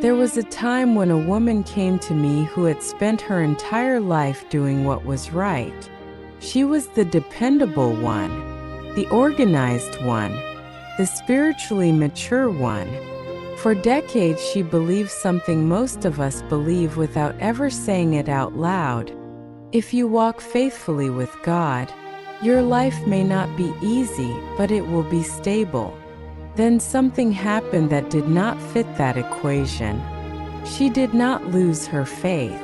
There was a time when a woman came to me who had spent her entire life doing what was right. She was the dependable one, the organized one, the spiritually mature one. For decades, she believed something most of us believe without ever saying it out loud. If you walk faithfully with God, your life may not be easy, but it will be stable. Then something happened that did not fit that equation. She did not lose her faith.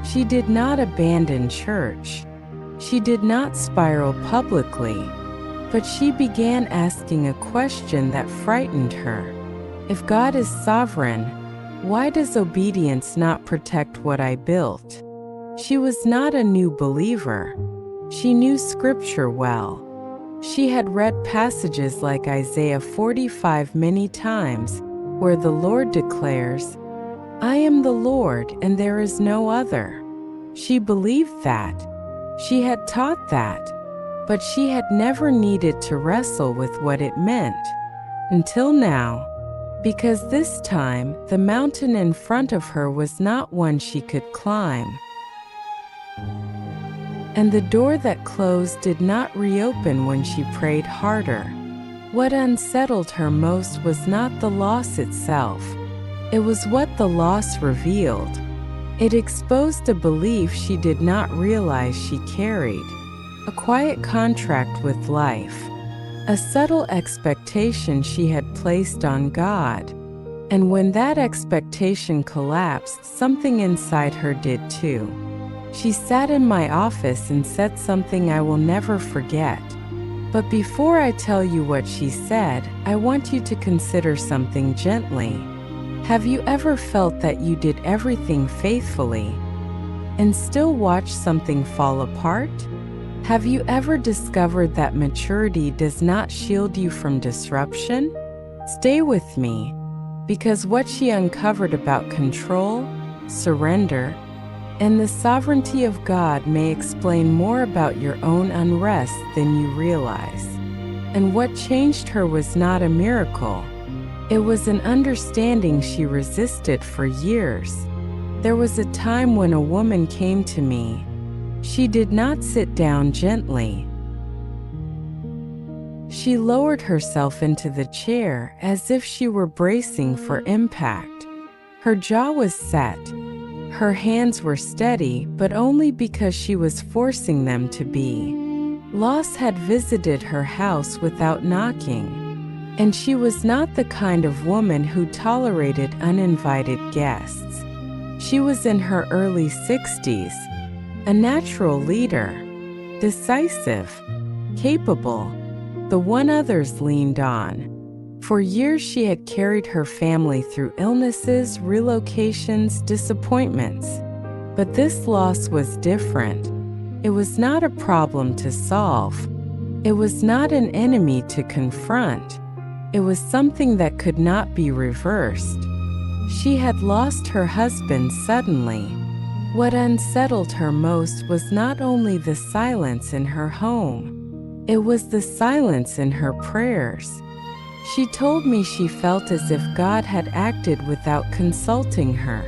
She did not abandon church. She did not spiral publicly. But she began asking a question that frightened her. If God is sovereign, why does obedience not protect what I built? She was not a new believer. She knew Scripture well. She had read passages like Isaiah 45 many times, where the Lord declares, "I am the Lord and there is no other." She believed that. She had taught that. But she had never needed to wrestle with what it meant. Until now. Because this time, the mountain in front of her was not one she could climb. And the door that closed did not reopen when she prayed harder. What unsettled her most was not the loss itself. It was what the loss revealed. It exposed a belief she did not realize she carried. A quiet contract with life. A subtle expectation she had placed on God. And when that expectation collapsed, something inside her did too. She sat in my office and said something I will never forget. But before I tell you what she said, I want you to consider something gently. Have you ever felt that you did everything faithfully and still watched something fall apart? Have you ever discovered that maturity does not shield you from disruption? Stay with me, because what she uncovered about control, surrender, and the sovereignty of God may explain more about your own unrest than you realize. And what changed her was not a miracle. It was an understanding she resisted for years. There was a time when a woman came to me. She did not sit down gently. She lowered herself into the chair as if she were bracing for impact. Her jaw was set. Her hands were steady, but only because she was forcing them to be. Loss had visited her house without knocking, and she was not the kind of woman who tolerated uninvited guests. She was in her early 60s. A natural leader, decisive, capable, the one others leaned on. For years she had carried her family through illnesses, relocations, disappointments. But this loss was different. It was not a problem to solve. It was not an enemy to confront. It was something that could not be reversed. She had lost her husband suddenly. What unsettled her most was not only the silence in her home, it was the silence in her prayers. She told me she felt as if God had acted without consulting her,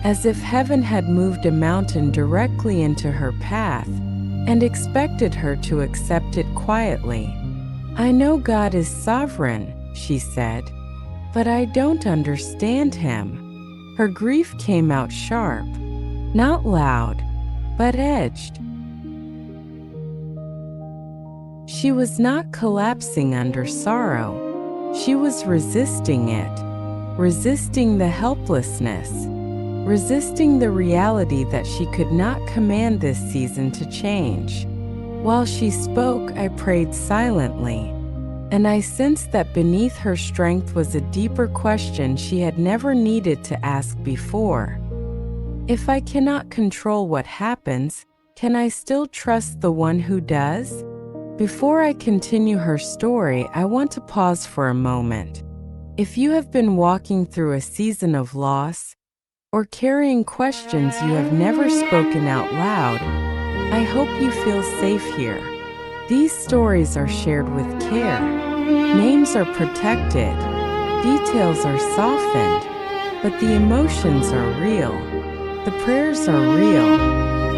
as if heaven had moved a mountain directly into her path and expected her to accept it quietly. "I know God is sovereign," she said, "but I don't understand him." Her grief came out sharp. Not loud, but edged. She was not collapsing under sorrow. She was resisting it, resisting the helplessness, resisting the reality that she could not command this season to change. While she spoke, I prayed silently, and I sensed that beneath her strength was a deeper question she had never needed to ask before. If I cannot control what happens, can I still trust the one who does? Before I continue her story, I want to pause for a moment. If you have been walking through a season of loss or carrying questions you have never spoken out loud, I hope you feel safe here. These stories are shared with care. Names are protected. Details are softened. but the emotions are real. The prayers are real,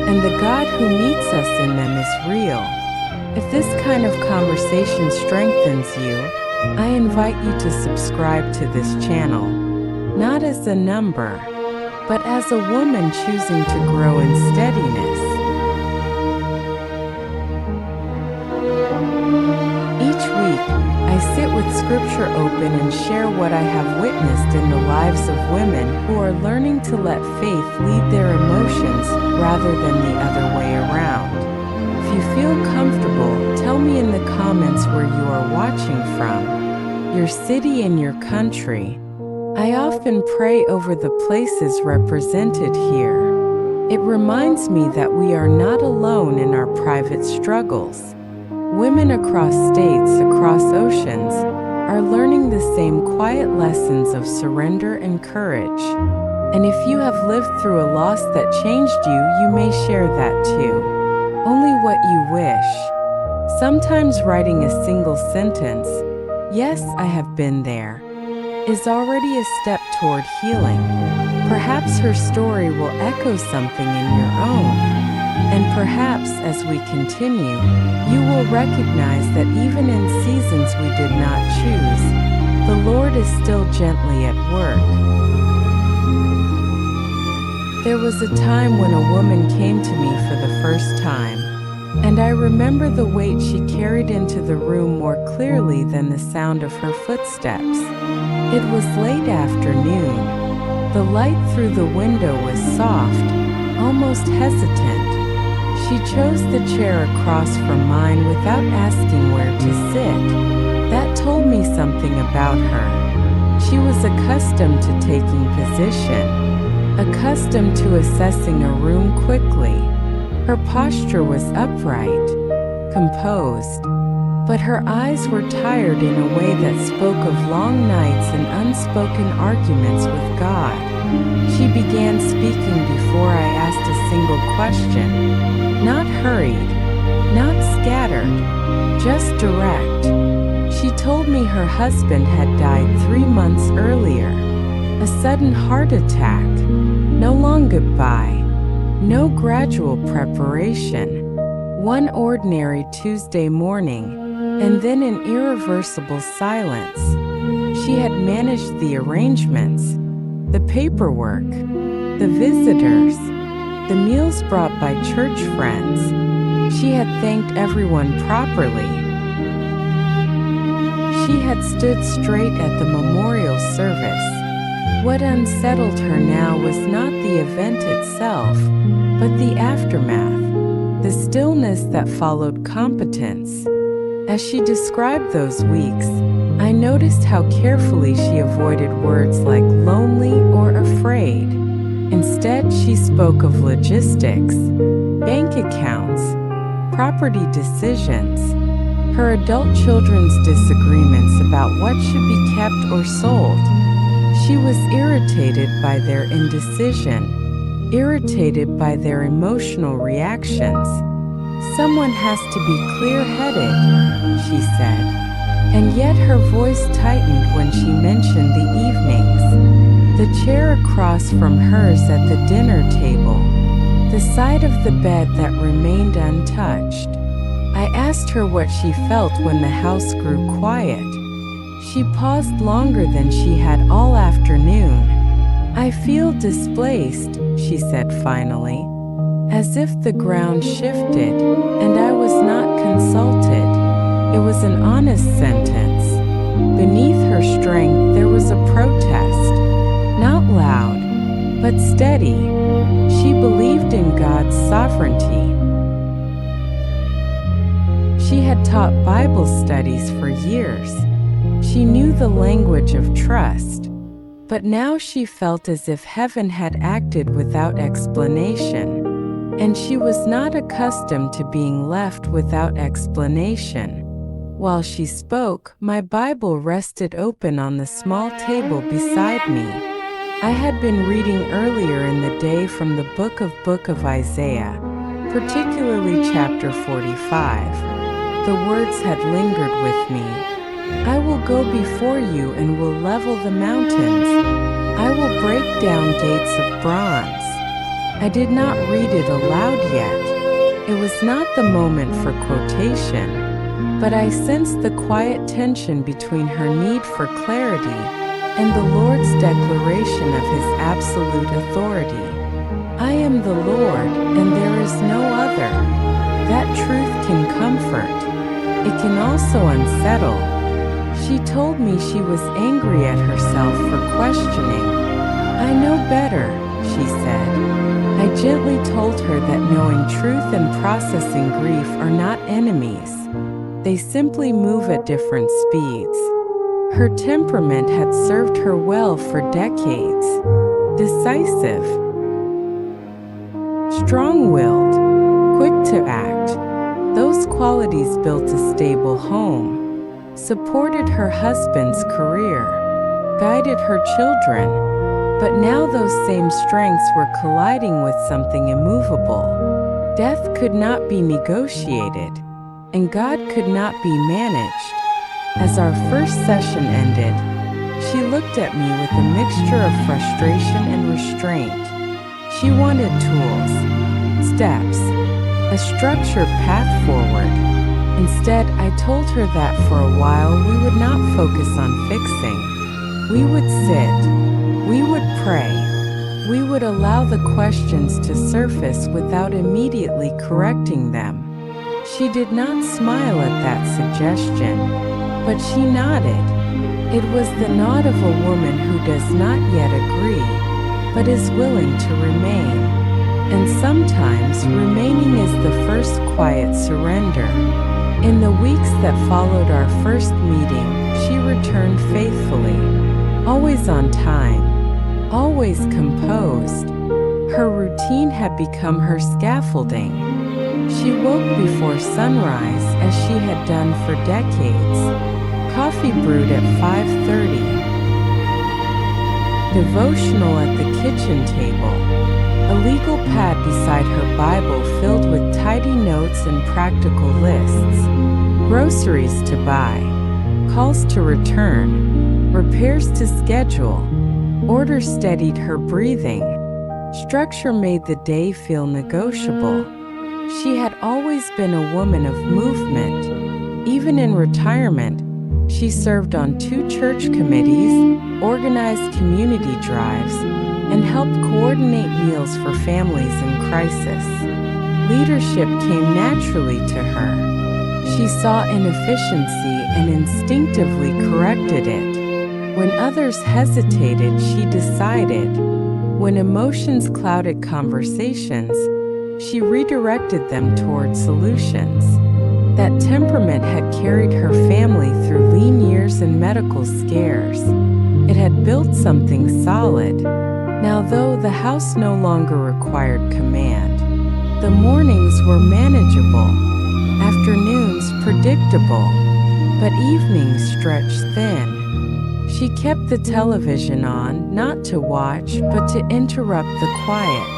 and the God who meets us in them is real. If this kind of conversation strengthens you, I invite you to subscribe to this channel, not as a number, but as a woman choosing to grow in steadiness. Each week, I sit with scripture open and share what I have witnessed in the lives of women who are learning to let faith lead their emotions rather than the other way around. If you feel comfortable, tell me in the comments where you are watching from, your city and your country. I often pray over the places represented here. It reminds me that we are not alone in our private struggles. Women across states, across oceans, are learning the same quiet lessons of surrender and courage. And if you have lived through a loss that changed you, you may share that too. Only what you wish. Sometimes writing a single sentence, "Yes, I have been there," is already a step toward healing. Perhaps her story will echo something in your own. And perhaps as we continue, you will recognize that even in seasons we did not choose, the Lord is still gently at work. There was a time when a woman came to me for the first time, and I remember the weight she carried into the room more clearly than the sound of her footsteps. It was late afternoon. The light through the window was soft, almost hesitant. She chose the chair across from mine without asking where to sit. That told me something about her. She was accustomed to taking position, accustomed to assessing a room quickly. Her posture was upright, composed, but her eyes were tired in a way that spoke of long nights and unspoken arguments with God. She began speaking before I asked a single question. Not hurried, not scattered, just direct. She told me her husband had died 3 months earlier. A sudden heart attack. No long goodbye. No gradual preparation. One ordinary Tuesday morning, and then an irreversible silence. She had managed the arrangements, the paperwork, the visitors, the meals brought by church friends. She had thanked everyone properly. She had stood straight at the memorial service. What unsettled her now was not the event itself, but the aftermath, the stillness that followed competence. As she described those weeks, I noticed how carefully she avoided words like lonely or afraid. Instead, she spoke of logistics, bank accounts, property decisions, her adult children's disagreements about what should be kept or sold. She was irritated by their indecision, irritated by their emotional reactions. Someone has to be clear-headed, she said, and yet her voice tightened when she mentioned the evenings. The chair across from hers at the dinner table, the side of the bed that remained untouched. I asked her what she felt when the house grew quiet. She paused longer than she had all afternoon. "I feel displaced," she said finally, as if the ground shifted, and I was not consulted. It was an honest sentence. Beneath her strength there was a protest. Not loud, but steady. She believed in God's sovereignty. She had taught Bible studies for years. She knew the language of trust. But now she felt as if heaven had acted without explanation. And she was not accustomed to being left without explanation. While she spoke, my Bible rested open on the small table beside me. I had been reading earlier in the day from the book of Isaiah, particularly chapter 45. The words had lingered with me. "I will go before you and will level the mountains. I will break down gates of bronze. I did not read it aloud yet. It was not the moment for quotation, but I sensed the quiet tension between her need for clarity and the Lord's declaration of his absolute authority. I am the Lord, and there is no other. That truth can comfort. It can also unsettle. She told me she was angry at herself for questioning. I know better, she said. I gently told her that knowing truth and processing grief are not enemies. They simply move at different speeds. Her temperament had served her well for decades. Decisive, strong-willed, quick to act. Those qualities built a stable home, supported her husband's career, guided her children. But now those same strengths were colliding with something immovable. Death could not be negotiated, and God could not be managed. As our first session ended, she looked at me with a mixture of frustration and restraint. She wanted tools, steps, a structured path forward. Instead, I told her that for a while we would not focus on fixing. We would sit. We would pray. We would allow the questions to surface without immediately correcting them. She did not smile at that suggestion, but she nodded. It was the nod of a woman who does not yet agree, but is willing to remain. And sometimes remaining is the first quiet surrender. In the weeks that followed our first meeting, she returned faithfully, always on time, always composed. Her routine had become her scaffolding. She woke before sunrise as she had done for decades. Coffee brewed at 5:30. Devotional at the kitchen table. A legal pad beside her Bible filled with tidy notes and practical lists. Groceries to buy. Calls to return. Repairs to schedule. Order steadied her breathing. Structure made the day feel negotiable. She had always been a woman of movement. Even in retirement, she served on 2 church committees, organized community drives, and helped coordinate meals for families in crisis. Leadership came naturally to her. She saw inefficiency and instinctively corrected it. When others hesitated, she decided. When emotions clouded conversations, she redirected them toward solutions. That temperament had carried her family through lean years and medical scares. It had built something solid. Now, though the house no longer required command, the mornings were manageable, afternoons predictable, but evenings stretched thin. She kept the television on, not to watch, but to interrupt the quiet.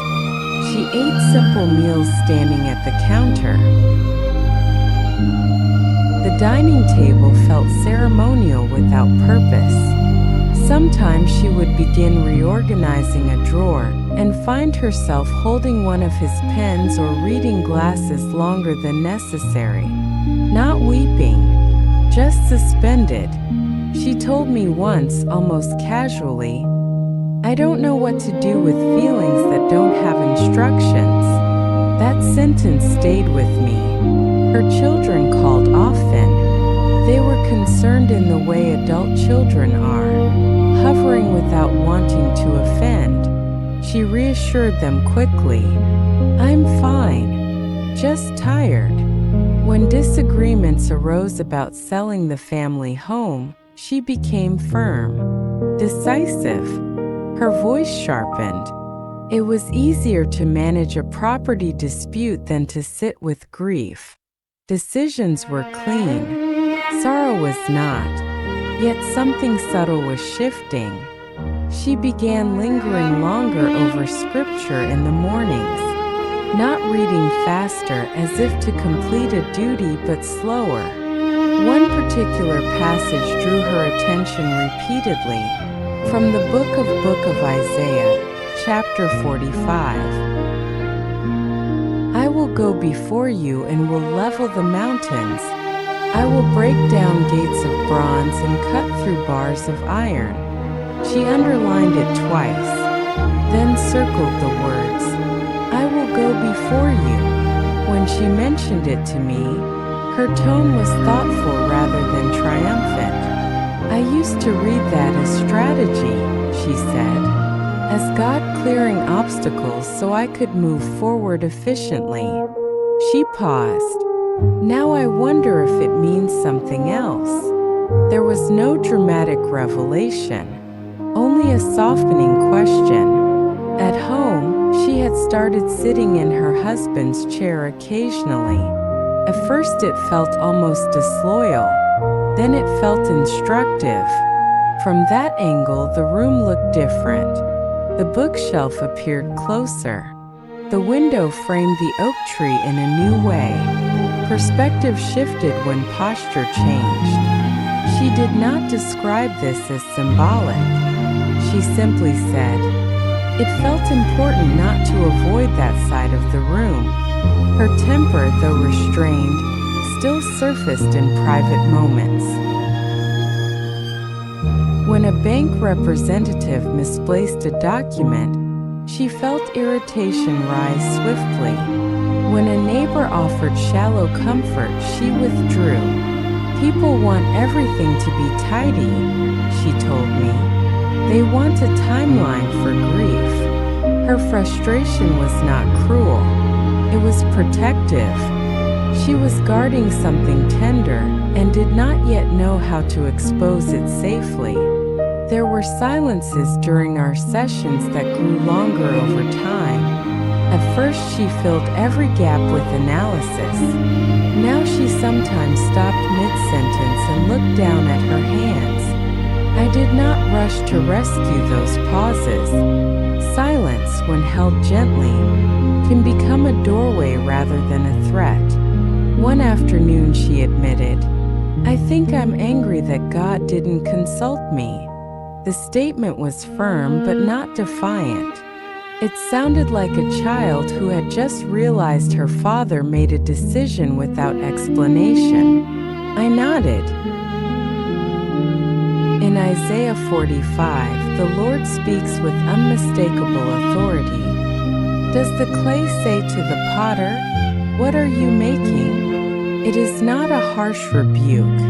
She ate simple meals standing at the counter. The dining table felt ceremonial without purpose. Sometimes she would begin reorganizing a drawer and find herself holding one of his pens or reading glasses longer than necessary. Not weeping, just suspended. She told me once, almost casually, "I don't know what to do with feelings that don't have instructions." That sentence stayed with me. Her children called often. They were concerned in the way adult children are, hovering without wanting to offend. She reassured them quickly, "I'm fine, just tired." When disagreements arose about selling the family home, she became firm, decisive. Her voice sharpened. It was easier to manage a property dispute than to sit with grief. Decisions were clean. Sorrow was not. Yet something subtle was shifting. She began lingering longer over scripture in the mornings, not reading faster as if to complete a duty but slower. One particular passage drew her attention repeatedly, From the book of Isaiah, chapter 45. I will go before you and will level the mountains. I will break down gates of bronze and cut through bars of iron. She underlined it twice, then circled the words, I will go before you. When she mentioned it to me, her tone was thoughtful rather than triumphant. I used to read that as strategy, she said, as God clearing obstacles so I could move forward efficiently. She paused. Now I wonder if it means something else. There was no dramatic revelation, only a softening question. At home, she had started sitting in her husband's chair occasionally. At first it felt almost disloyal, then it felt instructive. From that angle, the room looked different. The bookshelf appeared closer. The window framed the oak tree in a new way. Perspective shifted when posture changed. She did not describe this as symbolic. She simply said, it felt important not to avoid that side of the room. Her temper, though restrained, still surfaced in private moments. When a bank representative misplaced a document, she felt irritation rise swiftly. When a neighbor offered shallow comfort, she withdrew. People want everything to be tidy, she told me. They want a timeline for grief. Her frustration was not cruel. It was protective. She was guarding something tender and did not yet know how to expose it safely. There were silences during our sessions that grew longer over time. At first she filled every gap with analysis. Now she sometimes stopped mid-sentence and looked down at her hands. I did not rush to rescue those pauses. Silence, when held gently, can become a doorway rather than a threat. One afternoon she admitted, I think I'm angry that God didn't consult me. The statement was firm but not defiant. It sounded like a child who had just realized her father made a decision without explanation. I nodded. In Isaiah 45, the Lord speaks with unmistakable authority. Does the clay say to the potter, what are you making? It is not a harsh rebuke.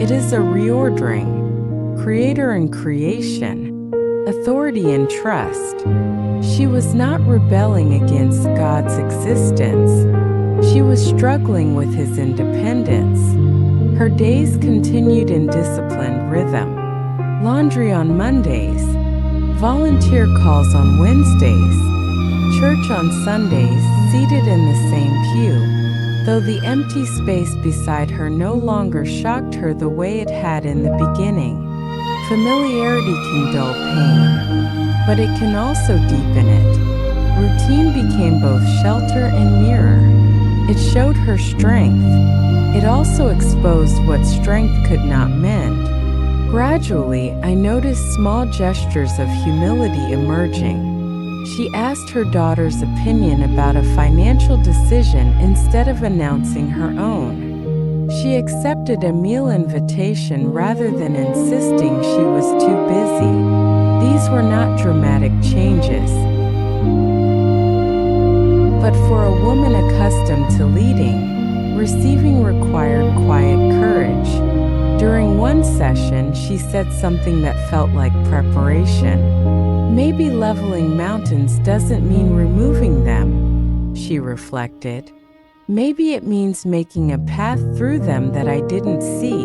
It is a reordering. Creator and creation, authority and trust. She was not rebelling against God's existence. She was struggling with His independence. Her days continued in disciplined rhythm. Laundry on Mondays, volunteer calls on Wednesdays, church on Sundays, seated in the same pew, though the empty space beside her no longer shocked her the way it had in the beginning. Familiarity can dull pain, but it can also deepen it. Routine became both shelter and mirror. It showed her strength. It also exposed what strength could not mend. Gradually, I noticed small gestures of humility emerging. She asked her daughter's opinion about a financial decision instead of announcing her own. She accepted a meal invitation rather than insisting she was too busy. These were not dramatic changes. But for a woman accustomed to leading, receiving required quiet courage. During one session, she said something that felt like preparation. Maybe leveling mountains doesn't mean removing them, she reflected. Maybe it means making a path through them that I didn't see.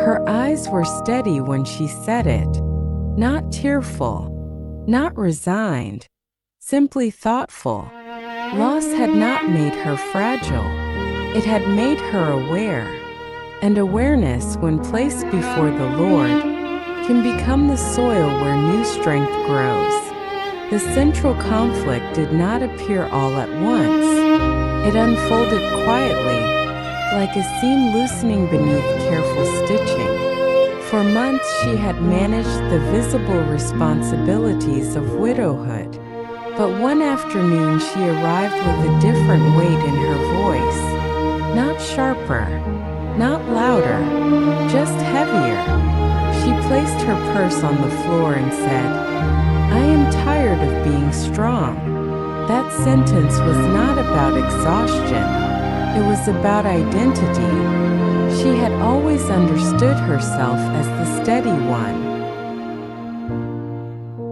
Her eyes were steady when she said it, not tearful, not resigned, simply thoughtful. Loss had not made her fragile. It had made her aware. And awareness, when placed before the Lord, can become the soil where new strength grows. The central conflict did not appear all at once. It unfolded quietly, like a seam loosening beneath careful stitching. For months she had managed the visible responsibilities of widowhood. But one afternoon she arrived with a different weight in her voice. Not sharper, not louder, just heavier. She placed her purse on the floor and said, "I am tired of being strong." That sentence was not about exhaustion. It was about identity. She had always understood herself as the steady one,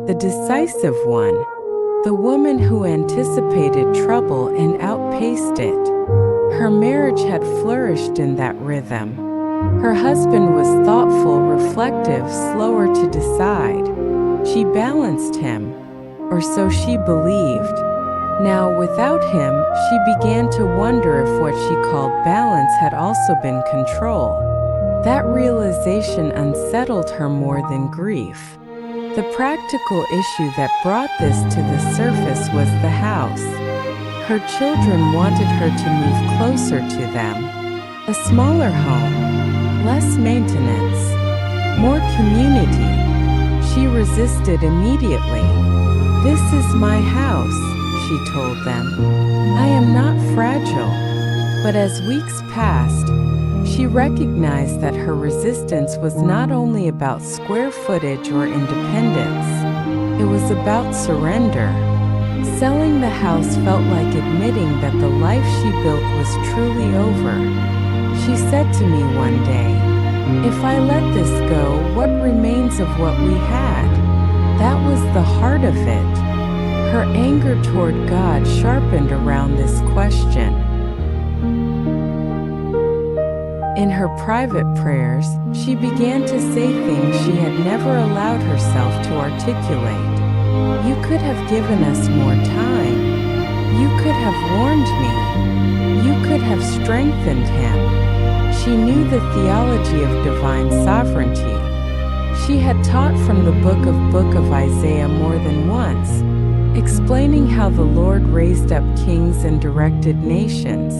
the decisive one, the woman who anticipated trouble and outpaced it. Her marriage had flourished in that rhythm. Her husband was thoughtful, reflective, slower to decide. She balanced him, or so she believed. Now, without him, she began to wonder if what she called balance had also been control. That realization unsettled her more than grief. The practical issue that brought this to the surface was the house. Her children wanted her to move closer to them. A smaller home, less maintenance, more community. She resisted immediately. "This is my house," she told them. "I am not fragile." But as weeks passed, she recognized that her resistance was not only about square footage or independence. It was about surrender. Selling the house felt like admitting that the life she built was truly over. She said to me one day, "If I let this go, what remains of what we had?" That was the heart of it. Her anger toward God sharpened around this question. In her private prayers, she began to say things she had never allowed herself to articulate. "You could have given us more time. You could have warned me. You could have strengthened him." She knew the theology of divine sovereignty. She had taught from the book of Isaiah more than once, explaining how the Lord raised up kings and directed nations.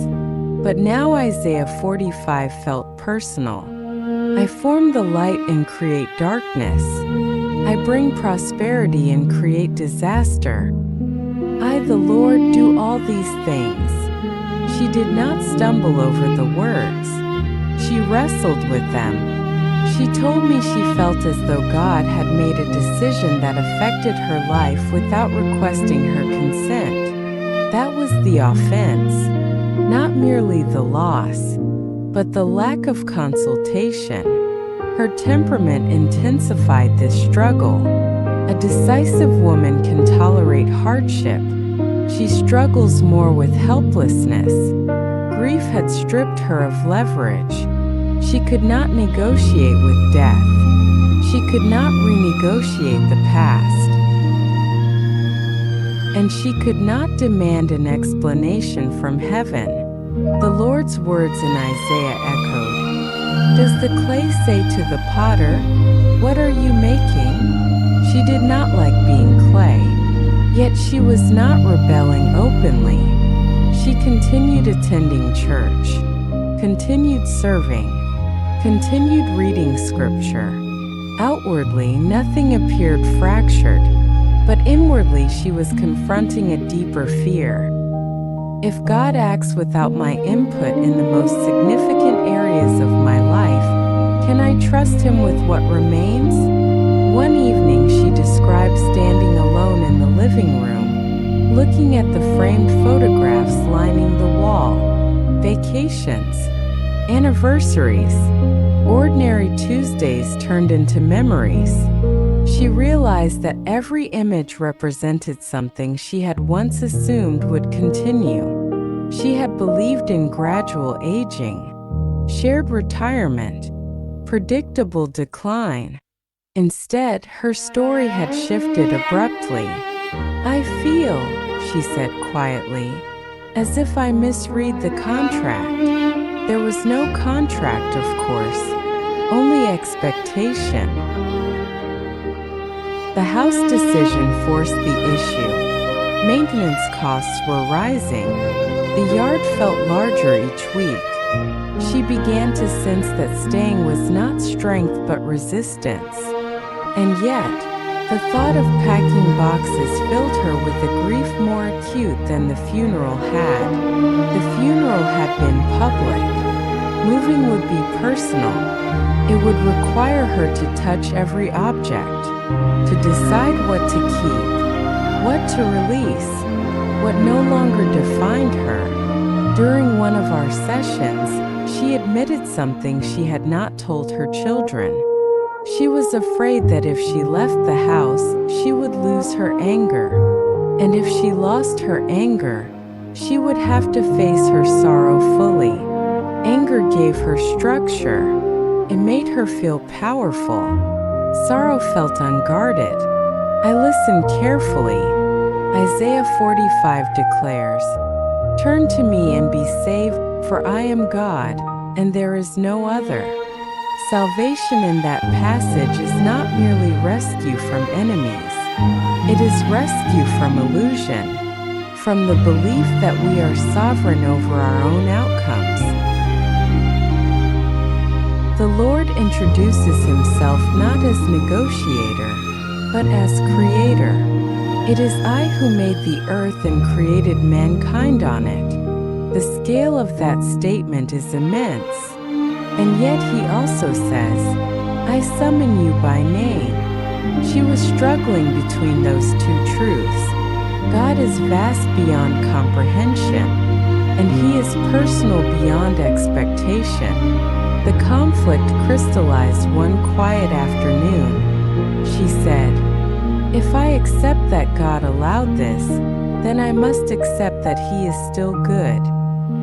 But now Isaiah 45 felt personal. "I form the light and create darkness. I bring prosperity and create disaster. I, the Lord, do all these things." She did not stumble over the words. She wrestled with them. She told me she felt as though God had made a decision that affected her life without requesting her consent. That was the offense. Not merely the loss, but the lack of consultation. Her temperament intensified this struggle. A decisive woman can tolerate hardship. She struggles more with helplessness. Grief had stripped her of leverage. She could not negotiate with death. She could not renegotiate the past. And she could not demand an explanation from heaven. The Lord's words in Isaiah echoed, "Does the clay say to the potter, 'What are you making?'" She did not like being clay, yet she was not rebelling openly. She continued attending church, continued serving, continued reading scripture. Outwardly, nothing appeared fractured, but inwardly she was confronting a deeper fear. If God acts without my input in the most significant areas of my life, can I trust him with what remains? One evening she described standing alone in the living room, looking at the framed photographs lining the wall. Vacations, anniversaries, ordinary Tuesdays turned into memories. She realized that every image represented something she had once assumed would continue. She had believed in gradual aging, shared retirement, predictable decline. Instead, her story had shifted abruptly. "I feel," she said quietly, "as if I misread the contract." There was no contract, of course, only expectation. The house decision forced the issue. Maintenance costs were rising. The yard felt larger each week. She began to sense that staying was not strength but resistance. And yet, the thought of packing boxes filled her with a grief more acute than the funeral had. The funeral had been public. Moving would be personal. It would require her to touch every object, to decide what to keep, what to release, what no longer defined her. During one of our sessions, she admitted something she had not told her children. She was afraid that if she left the house, she would lose her anger. And if she lost her anger, she would have to face her sorrow fully. Anger gave her structure. It made her feel powerful. Sorrow felt unguarded. I listened carefully. Isaiah 45 declares, "Turn to me and be saved, for I am God, and there is no other." Salvation in that passage is not merely rescue from enemies. It is rescue from illusion, from the belief that we are sovereign over our own outcomes. The Lord introduces himself not as negotiator, but as creator. It is I who made the earth and created mankind on it. The scale of that statement is immense. And yet he also says, I summon you by name. She was struggling between those two truths. God is vast beyond comprehension, and he is personal beyond expectation. The conflict crystallized one quiet afternoon. She said, if I accept that God allowed this, then I must accept that he is still good.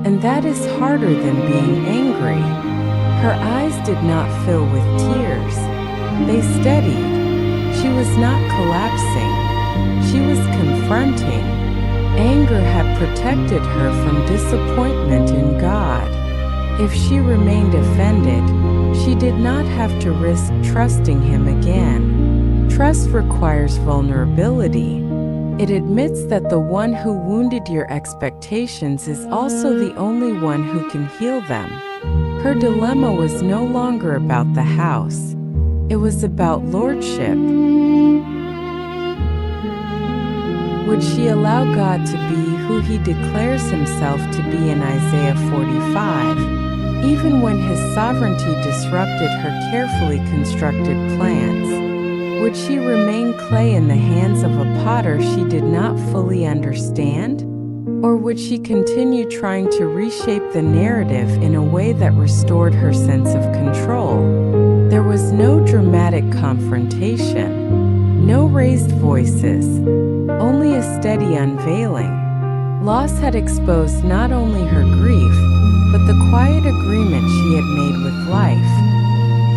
And that is harder than being angry. Her eyes did not fill with tears. They steadied. She was not collapsing. She was confronting. Anger had protected her from disappointment in God. If she remained offended, she did not have to risk trusting him again. Trust requires vulnerability. It admits that the one who wounded your expectations is also the only one who can heal them. Her dilemma was no longer about the house. It was about lordship. Would she allow God to be who he declares himself to be in Isaiah 45, even when his sovereignty disrupted her carefully constructed plans? Would she remain clay in the hands of a potter she did not fully understand? Or would she continue trying to reshape the narrative in a way that restored her sense of control? There was no dramatic confrontation, no raised voices, only a steady unveiling. Loss had exposed not only her grief, but the quiet agreement she had made with life.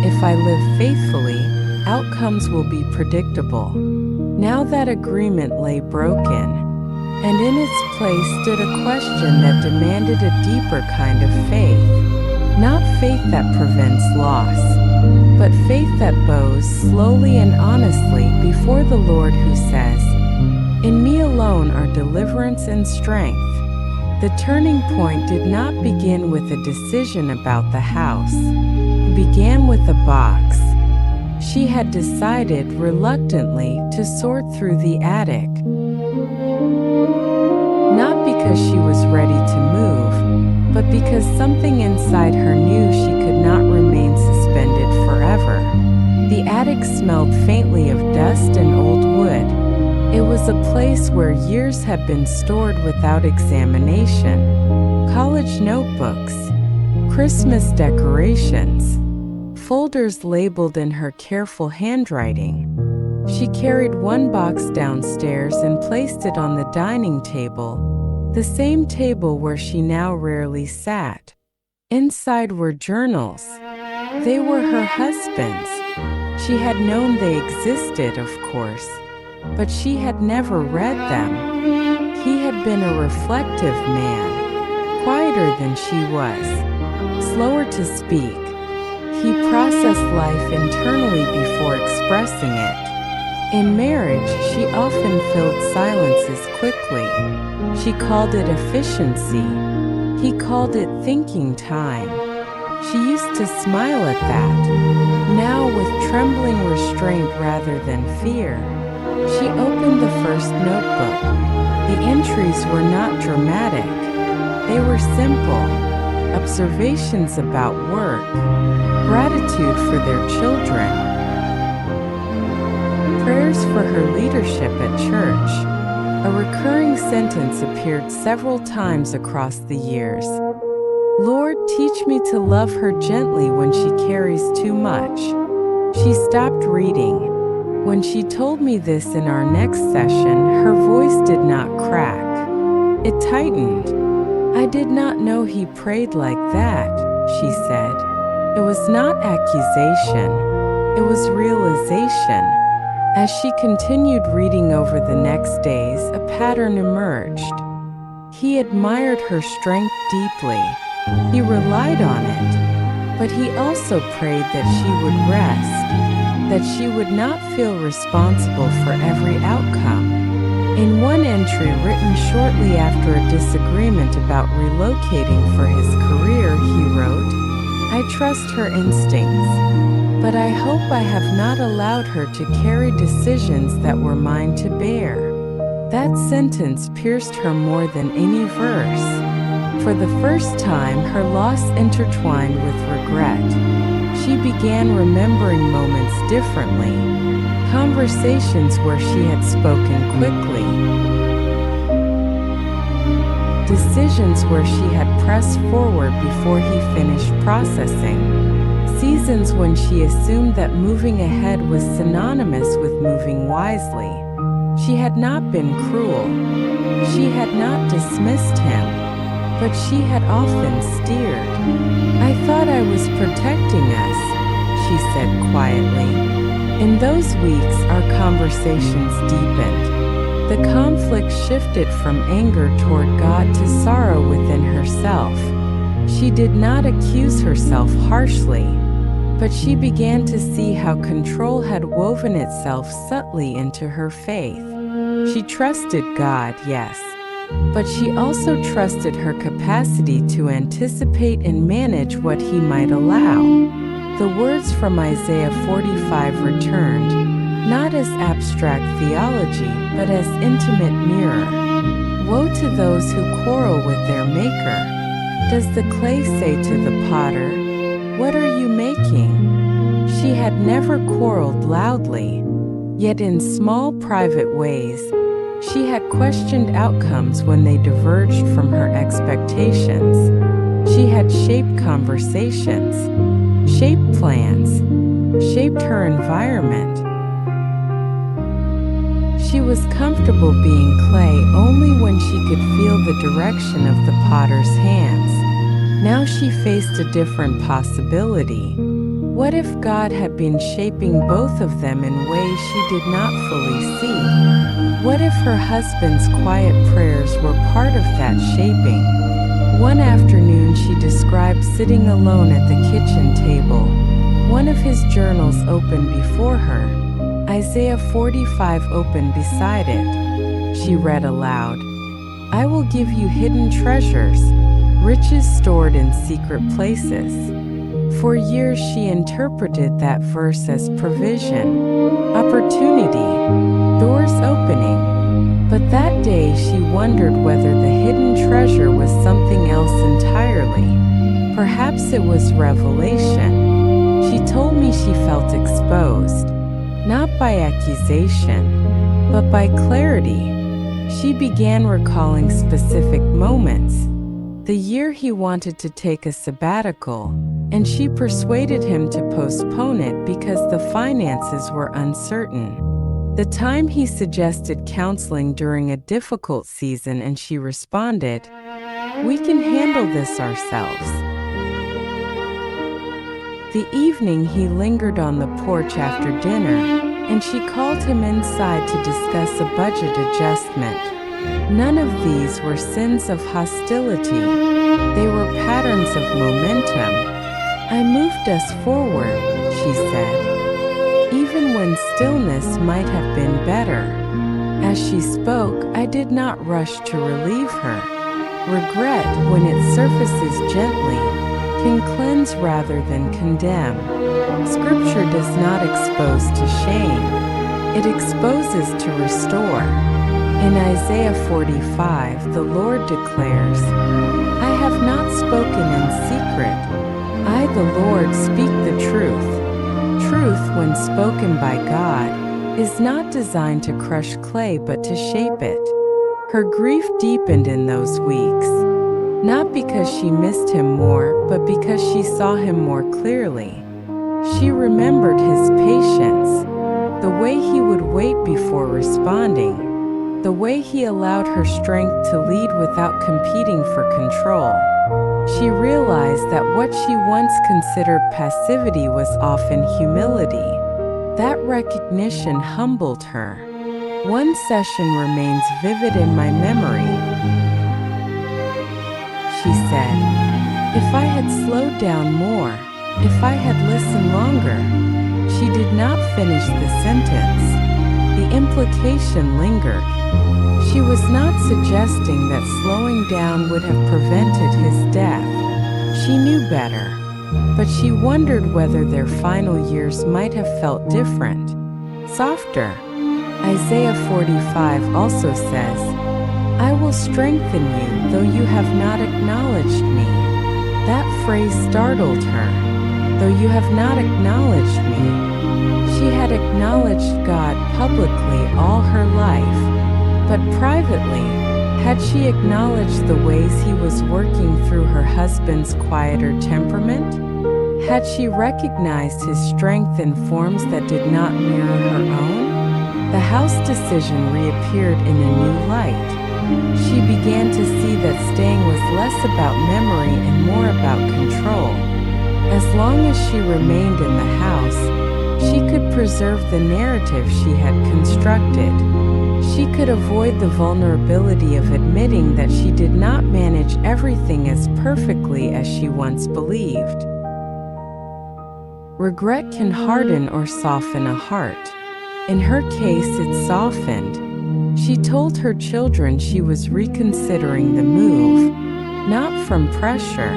If I live faithfully, outcomes will be predictable. Now that agreement lay broken, and in its place stood a question that demanded a deeper kind of faith. Not faith that prevents loss, but faith that bows slowly and honestly before the Lord, who says, in me alone are deliverance and strength. The turning point did not begin with a decision about the house. It began with a box. She had decided reluctantly to sort through the attic. Not because she was ready to move, but because something inside her knew she could not remain suspended forever. The attic smelled faintly of dust and old wood. It was a place where years had been stored without examination. College notebooks, Christmas decorations, folders labeled in her careful handwriting. She carried one box downstairs and placed it on the dining table, the same table where she now rarely sat. Inside were journals. They were her husband's. She had known they existed, of course, but she had never read them. He had been a reflective man, quieter than she was, slower to speak. He processed life internally before expressing it. In marriage, she often filled silences quickly. She called it efficiency. He called it thinking time. used to smile at that. Now, with trembling restraint rather than fear, she opened the first notebook. The entries were not dramatic. They were simple. Observations about work, gratitude for their children, prayers for her leadership at church. A recurring sentence appeared several times across the years. Lord, teach me to love her gently when she carries too much. She stopped reading. When she told me this in our next session, her voice did not crack. It tightened. I did not know he prayed like that, she said. It was not accusation. It was realization. As she continued reading over the next days, a pattern emerged. He admired her strength deeply. He relied on it. But he also prayed that she would rest, that she would not feel responsible for every outcome. In one entry written shortly after a disagreement about relocating for his career, he wrote, I trust her instincts, but I hope I have not allowed her to carry decisions that were mine to bear. That sentence pierced her more than any verse. For the first time, her loss intertwined with regret. She began remembering moments differently, conversations where she had spoken quickly, decisions where she had pressed forward before he finished processing, seasons when she assumed that moving ahead was synonymous with moving wisely. She had not been cruel. She had not dismissed him, but she had often steered. I thought I was protecting us, she said quietly. In those weeks, our conversations deepened. The conflict shifted from anger toward God to sorrow within herself. She did not accuse herself harshly, but she began to see how control had woven itself subtly into her faith. She trusted God, yes, but she also trusted her capacity to anticipate and manage what He might allow. The words from Isaiah 45 returned, not as abstract theology, but as intimate mirror. Woe to those who quarrel with their Maker. Does the clay say to the potter, what are you making? She had never quarreled loudly, yet in small private ways, she had questioned outcomes when they diverged from her expectations. She had shaped conversations, shaped plans, shaped her environment. She was comfortable being clay only when she could feel the direction of the potter's hands. Now she faced a different possibility. What if God had been shaping both of them in ways she did not fully see? What if her husband's quiet prayers were part of that shaping? One afternoon she described sitting alone at the kitchen table. One of his journals opened before her. Isaiah 45 opened beside it. She read aloud, I will give you hidden treasures, riches stored in secret places. For years she interpreted that verse as provision, opportunity, doors opening. But that day she wondered whether the hidden treasure was something else entirely. Perhaps it was revelation. She told me she felt exposed, not by accusation, but by clarity. She began recalling specific moments. The year he wanted to take a sabbatical, and she persuaded him to postpone it because the finances were uncertain. The time he suggested counseling during a difficult season, and she responded, we can handle this ourselves. The evening he lingered on the porch after dinner, and she called him inside to discuss a budget adjustment. None of these were sins of hostility. They were patterns of momentum. I moved us forward, she said, even when stillness might have been better. As she spoke, I did not rush to relieve her. Regret, when it surfaces gently, can cleanse rather than condemn. Scripture does not expose to shame. It exposes to restore. In Isaiah 45, the Lord declares, I have not spoken in secret. I, the Lord, speak the truth. Truth, when spoken by God, is not designed to crush clay but to shape it. Her grief deepened in those weeks, not because she missed him more, but because she saw him more clearly. She remembered his patience, the way he would wait before responding, the way he allowed her strength to lead without competing for control. She realized that what she once considered passivity was often humility. That recognition humbled her. One session remains vivid in my memory. She said, if I had slowed down more, if I had listened longer. She did not finish the sentence. The implication lingered. She was not suggesting that slowing down would have prevented his death. She knew better, but she wondered whether their final years might have felt different, softer. Isaiah 45 also says, I will strengthen you, though you have not acknowledged me. That phrase startled her. Though you have not acknowledged me. She had acknowledged God publicly all her life, but privately, had she acknowledged the ways he was working through her husband's quieter temperament? Had she recognized his strength in forms that did not mirror her own? The house decision reappeared in a new light. She began to see that staying was less about memory and more about control. As long as she remained in the house, she could preserve the narrative she had constructed. She could avoid the vulnerability of admitting that she did not manage everything as perfectly as she once believed. Regret can harden or soften a heart. In her case, it softened. She told her children she was reconsidering the move, not from pressure,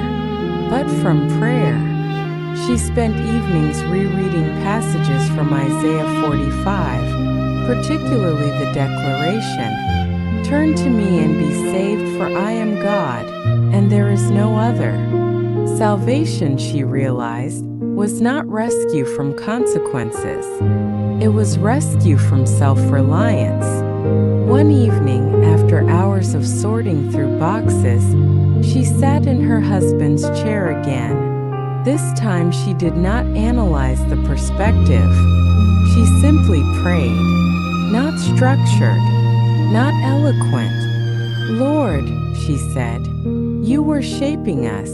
but from prayer. She spent evenings rereading passages from Isaiah 45, particularly the declaration, Turn to me and be saved, for I am God, and there is no other. Salvation, she realized, was not rescue from consequences. It was rescue from self-reliance. One evening, after hours of sorting through boxes, she sat in her husband's chair again. This time she did not analyze the perspective. She simply prayed, not structured, not eloquent. Lord, she said, you were shaping us,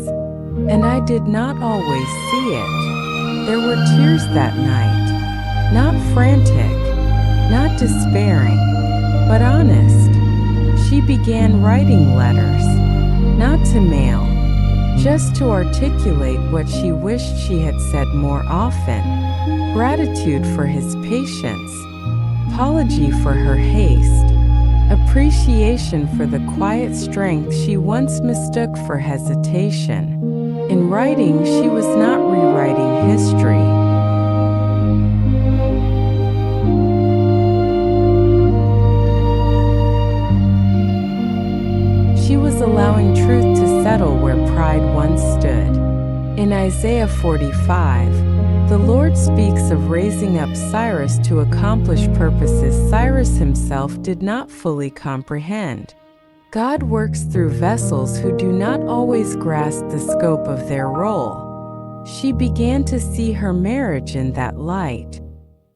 and I did not always see it. There were tears that night, not frantic, not despairing, but honest. She began writing letters, not to mail, just to articulate what she wished she had said more often. Gratitude for his patience, apology for her haste, appreciation for the quiet strength she once mistook for hesitation. In writing, she was not rewriting history. She was allowing truth to settle where pride once stood. In Isaiah 45, the Lord speaks of raising up Cyrus to accomplish purposes Cyrus himself did not fully comprehend. God works through vessels who do not always grasp the scope of their role. She began to see her marriage in that light.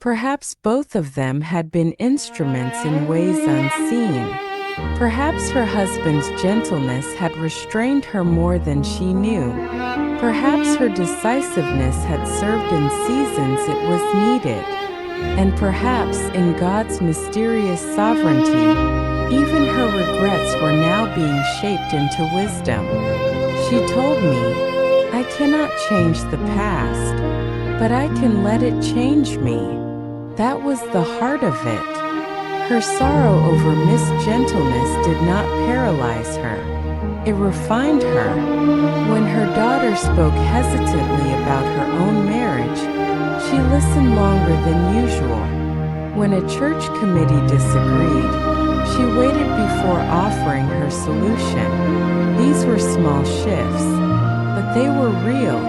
Perhaps both of them had been instruments in ways unseen. Perhaps her husband's gentleness had restrained her more than she knew. Perhaps her decisiveness had served in seasons it was needed. And perhaps in God's mysterious sovereignty, even her regrets were now being shaped into wisdom. She told me, I cannot change the past, but I can let it change me. That was the heart of it. Her sorrow over misgentleness did not paralyze her. It refined her. When her daughter spoke hesitantly about her own marriage, she listened longer than usual. When a church committee disagreed, she waited before offering her solution. These were small shifts, but they were real.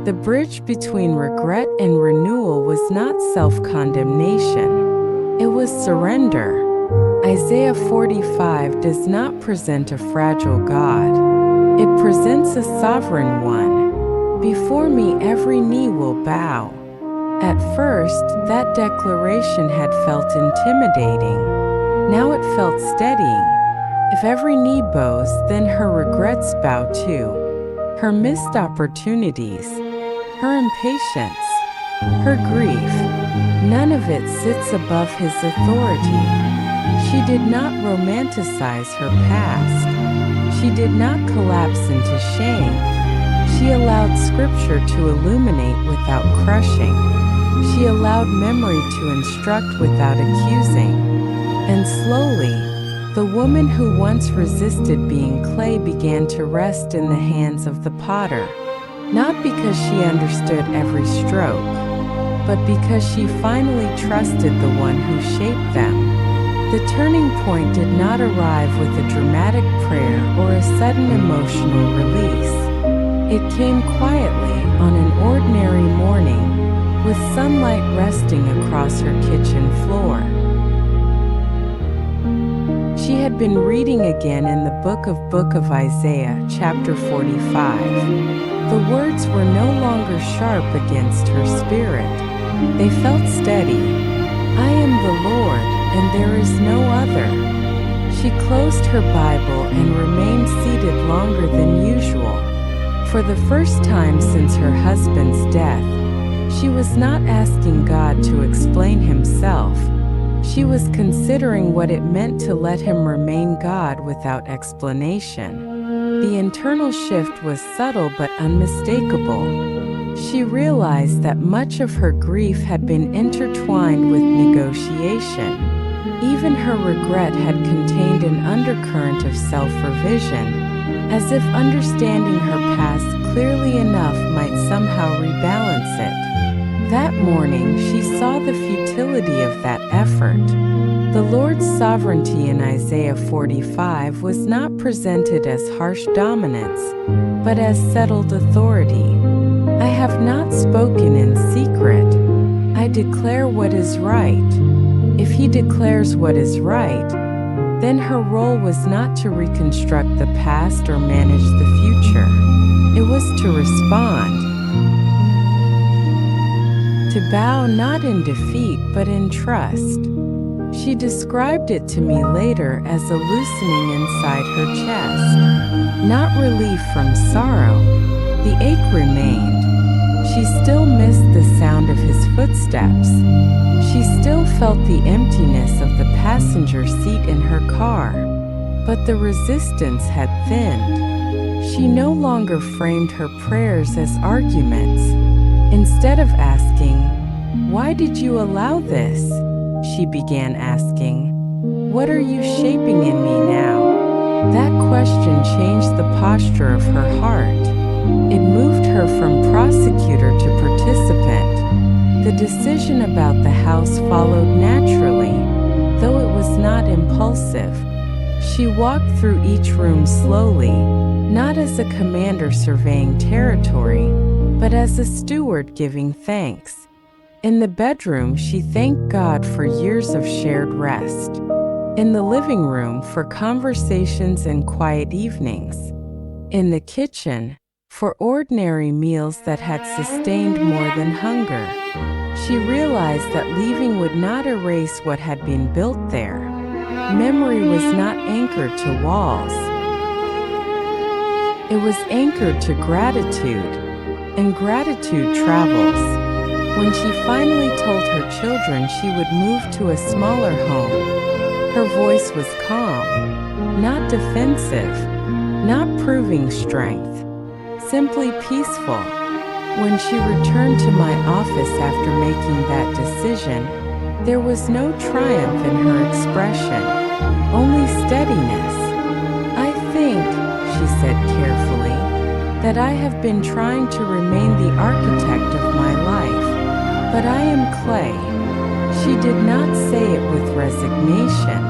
The bridge between regret and renewal was not self-condemnation. It was surrender. Isaiah 45 does not present a fragile God. It presents a sovereign one. Before me every knee will bow. At first, that declaration had felt intimidating. Now it felt steadying. If every knee bows, then her regrets bow too. Her missed opportunities, her impatience, her grief, none of it sits above his authority. She did not romanticize her past. She did not collapse into shame. She allowed Scripture to illuminate without crushing. She allowed memory to instruct without accusing. And slowly, the woman who once resisted being clay began to rest in the hands of the potter, not because she understood every stroke, but because she finally trusted the one who shaped them. The turning point did not arrive with a dramatic prayer or a sudden emotional release. It came quietly on an ordinary morning, with sunlight resting across her kitchen floor. She had been reading again in the book of Isaiah, chapter 45. The words were no longer sharp against her spirit. They felt steady. I am the Lord, and there is no other. She closed her Bible and remained seated longer than usual. For the first time since her husband's death, she was not asking God to explain himself. She was considering what it meant to let him remain God without explanation. The internal shift was subtle but unmistakable. She realized that much of her grief had been intertwined with negotiation. Even her regret had contained an undercurrent of self-revision, as if understanding her past clearly enough might somehow rebalance it. That morning, she saw the futility of that effort. The Lord's sovereignty in Isaiah 45 was not presented as harsh dominance, but as settled authority. I have not spoken in secret. I declare what is right. If he declares what is right, then her role was not to reconstruct the past or manage the future. It was to respond. To bow not in defeat but in trust. She described it to me later as a loosening inside her chest. Not relief from sorrow. The ache remained. She still missed the sound of his footsteps. She still felt the emptiness of the passenger seat in her car. But the resistance had thinned. She no longer framed her prayers as arguments. Instead of asking, "Why did you allow this?" she began asking, "What are you shaping in me now?" That question changed the posture of her heart. It moved her from prosecutor to participant. The decision about the house followed naturally, though it was not impulsive. She walked through each room slowly, not as a commander surveying territory, but as a steward giving thanks. In the bedroom, she thanked God for years of shared rest. In the living room, for conversations and quiet evenings. In the kitchen, for ordinary meals that had sustained more than hunger. She realized that leaving would not erase what had been built there. Memory was not anchored to walls. It was anchored to gratitude, and gratitude travels. When she finally told her children she would move to a smaller home, her voice was calm, not defensive, not proving strength, simply peaceful. When she returned to my office after making that decision, there was no triumph in her expression, only steadiness. that I have been trying to remain the architect of my life, but I am clay." She did not say it with resignation.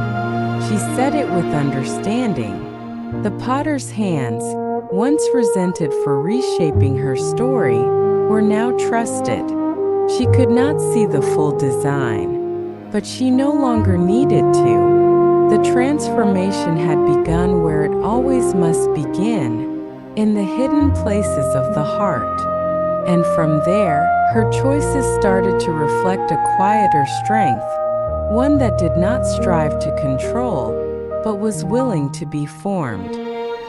She said it with understanding. The potter's hands, once resented for reshaping her story, were now trusted. She could not see the full design, but she no longer needed to. The transformation had begun where it always must begin, in the hidden places of the heart. And from there, her choices started to reflect a quieter strength, one that did not strive to control, but was willing to be formed.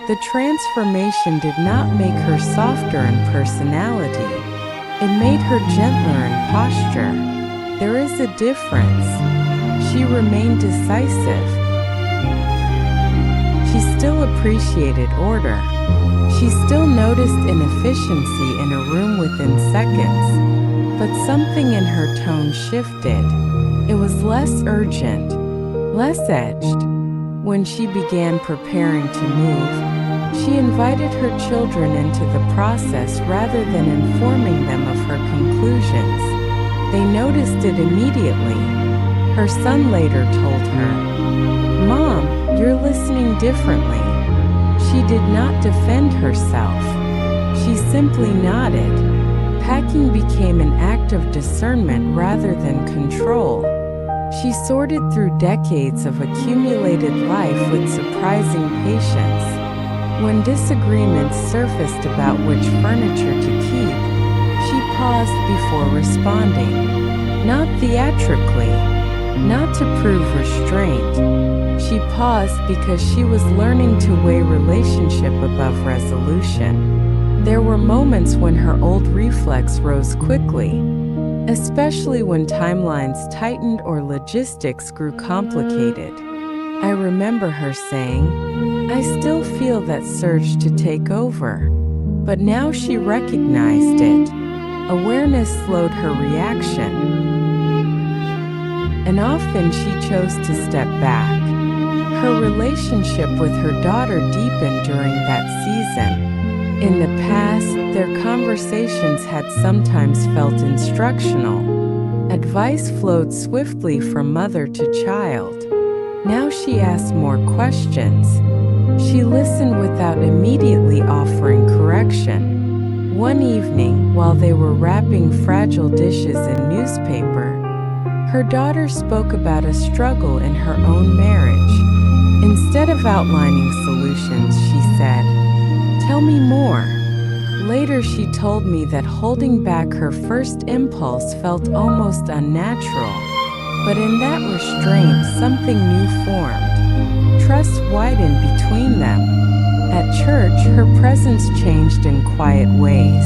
The transformation did not make her softer in personality. It made her gentler in posture. There is a difference. She remained decisive. She still appreciated order. She still noticed inefficiency in a room within seconds. But something in her tone shifted. It was less urgent, less edged. When she began preparing to move, she invited her children into the process rather than informing them of her conclusions. They noticed it immediately. Her son later told her, "Mom, you're listening differently." She did not defend herself. She simply nodded. Packing became an act of discernment rather than control. She sorted through decades of accumulated life with surprising patience. When disagreements surfaced about which furniture to keep, she paused before responding. Not theatrically, not to prove restraint. She paused because she was learning to weigh relationship above resolution. There were moments when her old reflex rose quickly, especially when timelines tightened or logistics grew complicated. I remember her saying, "I still feel that surge to take over." But now she recognized it. Awareness slowed her reaction. And often she chose to step back. Her relationship with her daughter deepened during that season. In the past, their conversations had sometimes felt instructional. Advice flowed swiftly from mother to child. Now she asked more questions. She listened without immediately offering correction. One evening, while they were wrapping fragile dishes in newspaper, her daughter spoke about a struggle in her own marriage. Instead of outlining solutions, she said, "Tell me more." Later, she told me that holding back her first impulse felt almost unnatural. But in that restraint, something new formed. Trust widened between them. At church, her presence changed in quiet ways.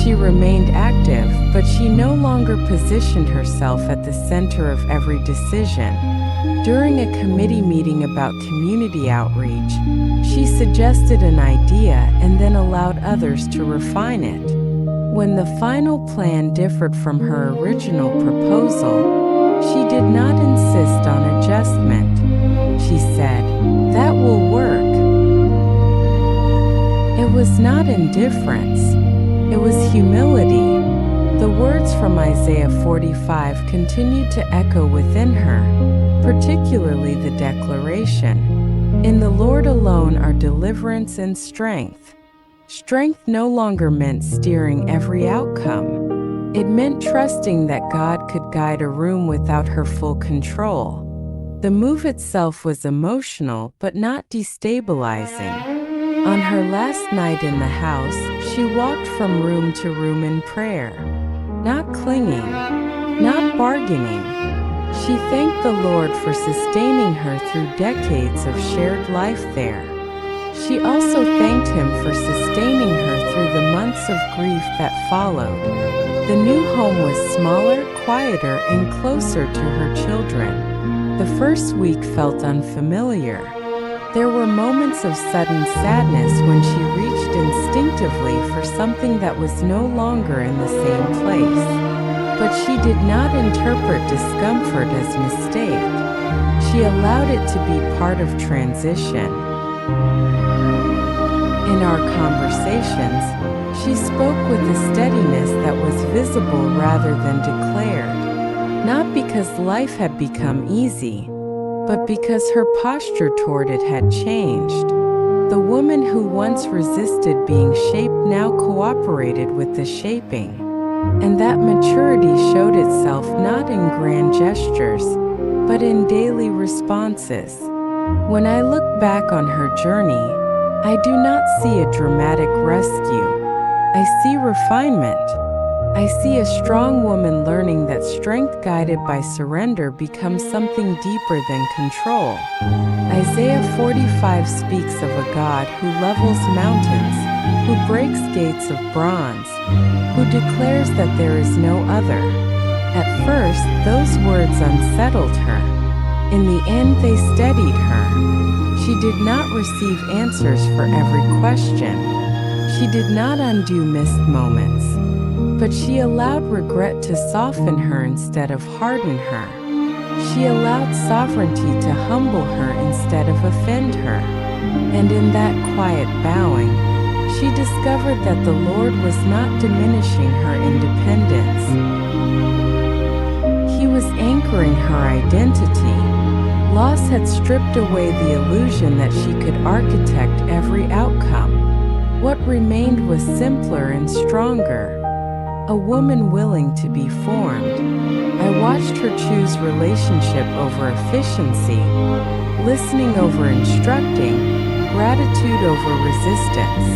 She remained active, but she no longer positioned herself at the center of every decision. During a committee meeting about community outreach, she suggested an idea and then allowed others to refine it. When the final plan differed from her original proposal, she did not insist on adjustment. She said, "That will work." It was not indifference. It was humility. The words from Isaiah 45 continued to echo within her, particularly the declaration, "In the Lord alone are deliverance and strength." Strength no longer meant steering every outcome. It meant trusting that God could guide a room without her full control. The move itself was emotional but not destabilizing. On her last night in the house, she walked from room to room in prayer. Not clinging, not bargaining. She thanked the Lord for sustaining her through decades of shared life there. She also thanked Him for sustaining her through the months of grief that followed. The new home was smaller, quieter, and closer to her children. The first week felt unfamiliar. There were moments of sudden sadness when she reached instinctively for something that was no longer in the same place. But she did not interpret discomfort as mistake. She allowed it to be part of transition. In our conversations, she spoke with a steadiness that was visible rather than declared, not because life had become easy, but because her posture toward it had changed. The woman who once resisted being shaped now cooperated with the shaping, and that maturity showed itself not in grand gestures, but in daily responses. When I look back on her journey, I do not see a dramatic rescue. I see refinement. I see a strong woman learning that strength guided by surrender becomes something deeper than control. Isaiah 45 speaks of a God who levels mountains, who breaks gates of bronze, who declares that there is no other. At first, those words unsettled her. In the end, they steadied her. She did not receive answers for every question. She did not undo missed moments, but she allowed regret to soften her instead of harden her. She allowed sovereignty to humble her instead of offend her. And in that quiet bowing, she discovered that the Lord was not diminishing her independence. He was anchoring her identity. Loss had stripped away the illusion that she could architect every outcome. What remained was simpler and stronger. A woman willing to be formed. I watched her choose relationship over efficiency, listening over instructing, gratitude over resistance.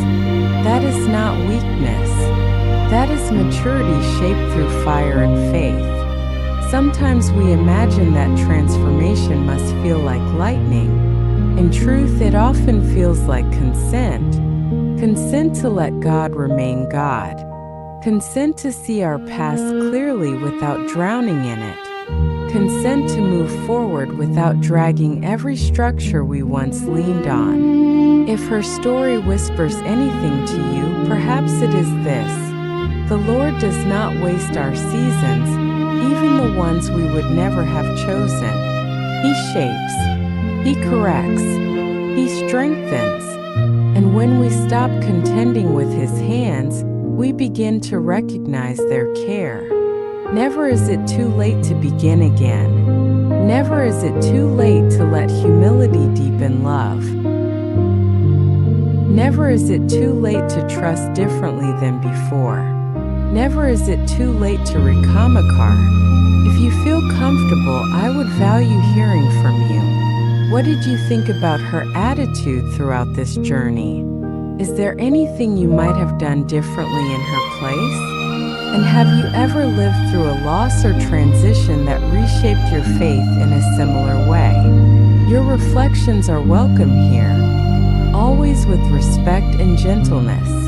That is not weakness. That is maturity shaped through fire and faith. Sometimes we imagine that transformation must feel like lightning. In truth, it often feels like consent. Consent to let God remain God. Consent to see our past clearly without drowning in it. Consent to move forward without dragging every structure we once leaned on. If her story whispers anything to you, perhaps it is this: the Lord does not waste our seasons, even the ones we would never have chosen. He shapes, He corrects, He strengthens. And when we stop contending with His hands, we begin to recognize their care. Never is it too late to begin again. Never is it too late to let humility deepen love. Never is it too late to trust differently than before. Never is it too late to Rikamakar. If you feel comfortable, I would value hearing from you. What did you think about her attitude throughout this journey? Is there anything you might have done differently in her place? And have you ever lived through a loss or transition that reshaped your faith in a similar way? Your reflections are welcome here, always with respect and gentleness.